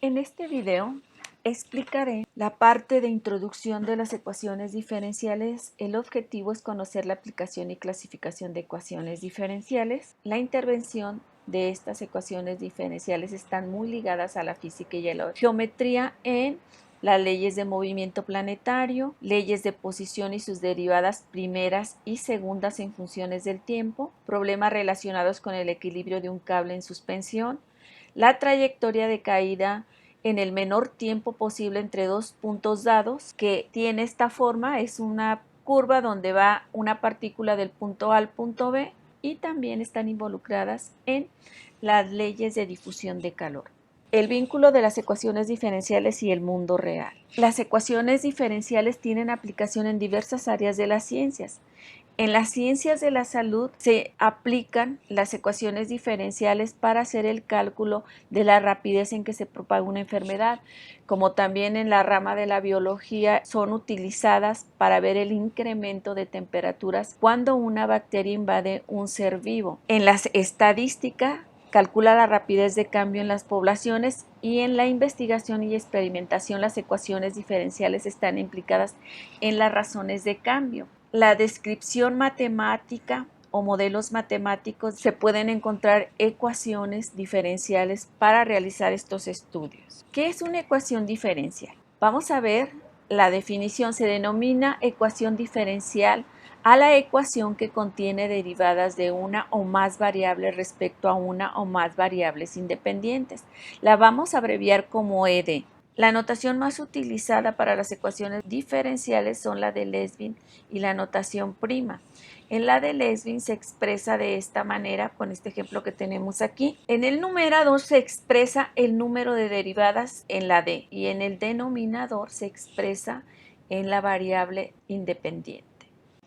En este video explicaré la parte de introducción de las ecuaciones diferenciales. El objetivo es conocer la aplicación y clasificación de ecuaciones diferenciales. La intervención de estas ecuaciones diferenciales están muy ligadas a la física y a la geometría en las leyes de movimiento planetario, leyes de posición y sus derivadas primeras y segundas en funciones del tiempo, problemas relacionados con el equilibrio de un cable en suspensión, la trayectoria de caída en el menor tiempo posible entre dos puntos dados, que tiene esta forma, es una curva donde va una partícula del punto A al punto B, y también están involucradas en las leyes de difusión de calor. El vínculo de las ecuaciones diferenciales y el mundo real. Las ecuaciones diferenciales tienen aplicación en diversas áreas de las ciencias. En las ciencias de la salud se aplican las ecuaciones diferenciales para hacer el cálculo de la rapidez en que se propaga una enfermedad, como también en la rama de la biología son utilizadas para ver el incremento de temperaturas cuando una bacteria invade un ser vivo. En la estadística calcula la rapidez de cambio en las poblaciones, y en la investigación y experimentación las ecuaciones diferenciales están implicadas en las razones de cambio. La descripción matemática o modelos matemáticos, se pueden encontrar ecuaciones diferenciales para realizar estos estudios. ¿Qué es una ecuación diferencial? Vamos a ver la definición. Se denomina ecuación diferencial a la ecuación que contiene derivadas de una o más variables respecto a una o más variables independientes. La vamos a abreviar como ED. La notación más utilizada para las ecuaciones diferenciales son la de Leibniz y la notación prima. En la de Leibniz se expresa de esta manera, con este ejemplo que tenemos aquí. En el numerador se expresa el número de derivadas en la D, y en el denominador se expresa en la variable independiente.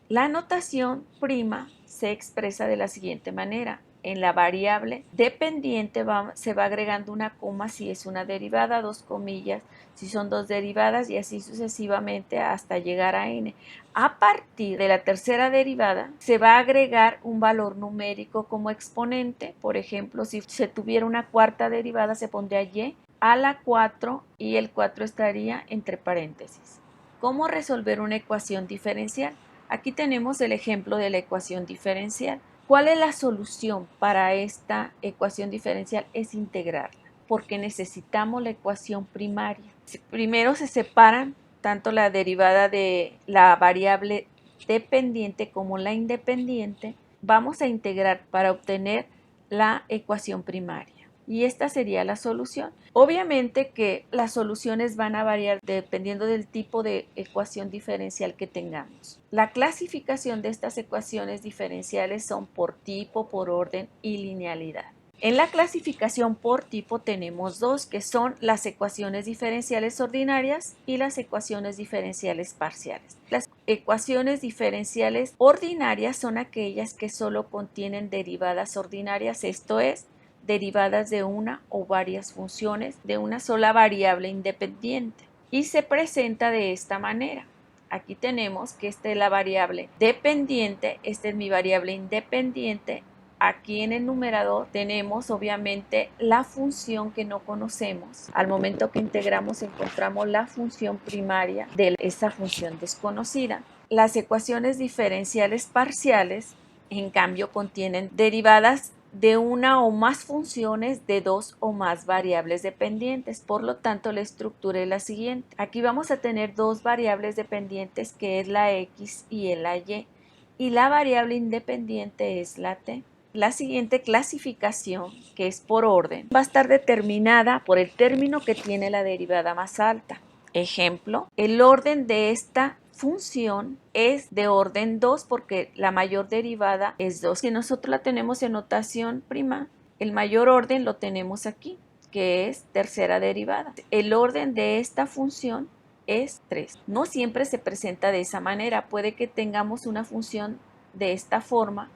La notación prima se expresa de la siguiente manera. En la variable dependiente se va agregando una coma si es una derivada, dos comillas si son dos derivadas, y así sucesivamente hasta llegar a n. A partir de la tercera derivada se va a agregar un valor numérico como exponente. Por ejemplo, si se tuviera una cuarta derivada, se pondría y a la 4 y el 4 estaría entre paréntesis. ¿Cómo resolver una ecuación diferencial? Aquí tenemos el ejemplo de la ecuación diferencial. ¿Cuál es la solución para esta ecuación diferencial? Es integrarla, porque necesitamos la ecuación primaria. Primero se separan tanto la derivada de la variable dependiente como la independiente. Vamos a integrar para obtener la ecuación primaria, y esta sería la solución. Obviamente que las soluciones van a variar dependiendo del tipo de ecuación diferencial que tengamos. La clasificación de estas ecuaciones diferenciales son por tipo, por orden y linealidad. En la clasificación por tipo tenemos dos, que son las ecuaciones diferenciales ordinarias y las ecuaciones diferenciales parciales. Las ecuaciones diferenciales ordinarias son aquellas que solo contienen derivadas ordinarias, esto es, derivadas de una o varias funciones de una sola variable independiente, y se presenta de esta manera. Aquí tenemos que esta es la variable dependiente, esta es mi variable independiente. Aquí en el numerador tenemos obviamente la función que no conocemos. Al momento que integramos encontramos la función primaria de esa función desconocida. Las ecuaciones diferenciales parciales, en cambio, contienen derivadas de una o más funciones de dos o más variables dependientes. Por lo tanto, la estructura es la siguiente. Aquí vamos a tener dos variables dependientes, que es la x y la y la variable independiente es la t. La siguiente clasificación, que es por orden, va a estar determinada por el término que tiene la derivada más alta. Ejemplo, el orden de esta función es de orden 2 porque la mayor derivada es 2. Si nosotros la tenemos en notación prima, el mayor orden lo tenemos aquí, que es tercera derivada. El orden de esta función es 3. No siempre se presenta de esa manera. Puede que tengamos una función de esta forma.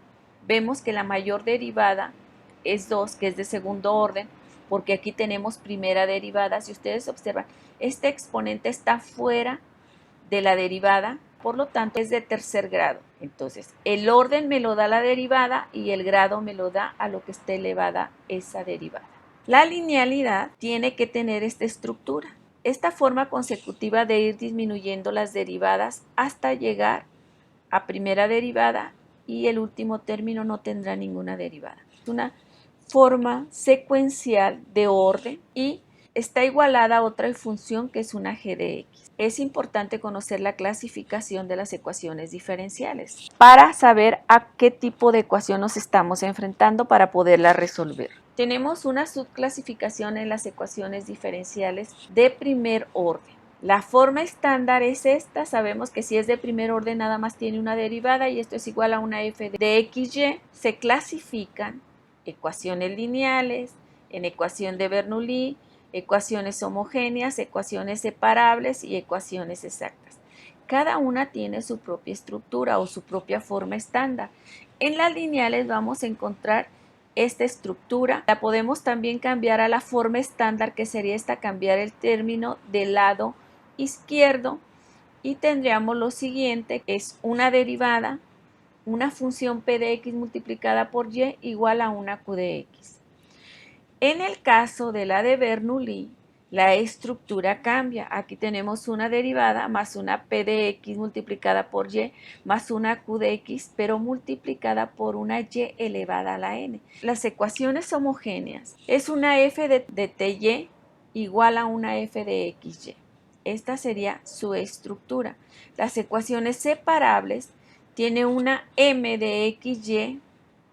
Vemos que la mayor derivada es 2, que es de segundo orden, porque aquí tenemos primera derivada. Si ustedes observan, este exponente está fuera de la derivada, por lo tanto es de tercer grado. Entonces, el orden me lo da la derivada y el grado me lo da a lo que esté elevada esa derivada. La linealidad tiene que tener esta estructura, esta forma consecutiva de ir disminuyendo las derivadas hasta llegar a primera derivada y el último término no tendrá ninguna derivada. Es una forma secuencial de orden y está igualada a otra función que es una g de x. Es importante conocer la clasificación de las ecuaciones diferenciales para saber a qué tipo de ecuación nos estamos enfrentando para poderla resolver. Tenemos una subclasificación en las ecuaciones diferenciales de primer orden. La forma estándar es esta, sabemos que si es de primer orden nada más tiene una derivada y esto es igual a una f de xy. Se clasifican ecuaciones lineales, en ecuación de Bernoulli, ecuaciones homogéneas, ecuaciones separables y ecuaciones exactas. Cada una tiene su propia estructura o su propia forma estándar. En las lineales vamos a encontrar esta estructura. La podemos también cambiar a la forma estándar, que sería esta, cambiar el término del lado izquierdo y tendríamos lo siguiente, que es una derivada, una función p de x multiplicada por y igual a una q de x. En el caso de la de Bernoulli, la estructura cambia. Aquí tenemos una derivada más una p de x multiplicada por y más una q de x, pero multiplicada por una y elevada a la n. Las ecuaciones homogéneas es una f de ty igual a una f de xy. Esta sería su estructura. Las ecuaciones separables tiene una m de xy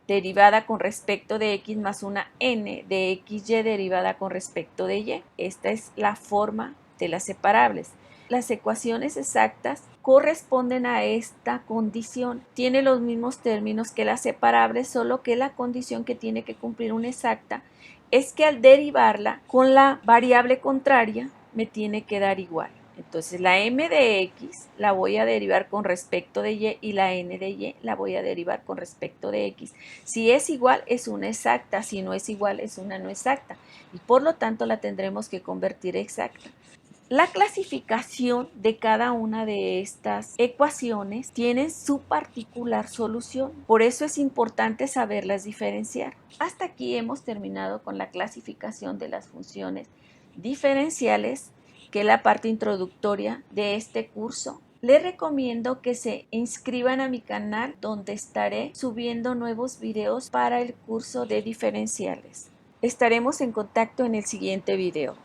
derivada con respecto de x más una n de xy derivada con respecto de y. Esta es la forma de las separables. Las ecuaciones exactas corresponden a esta condición. Tiene los mismos términos que las separables, solo que la condición que tiene que cumplir una exacta es que al derivarla con la variable contraria me tiene que dar igual. Entonces la m de x la voy a derivar con respecto de y la n de y la voy a derivar con respecto de x. Si es igual es una exacta, si no es igual es una no exacta y por lo tanto la tendremos que convertir exacta. La clasificación de cada una de estas ecuaciones tiene su particular solución, por eso es importante saberlas diferenciar. Hasta aquí hemos terminado con la clasificación de las funciones diferenciales, que es la parte introductoria de este curso. Les recomiendo que se inscriban a mi canal, donde estaré subiendo nuevos videos para el curso de diferenciales. Estaremos en contacto en el siguiente video.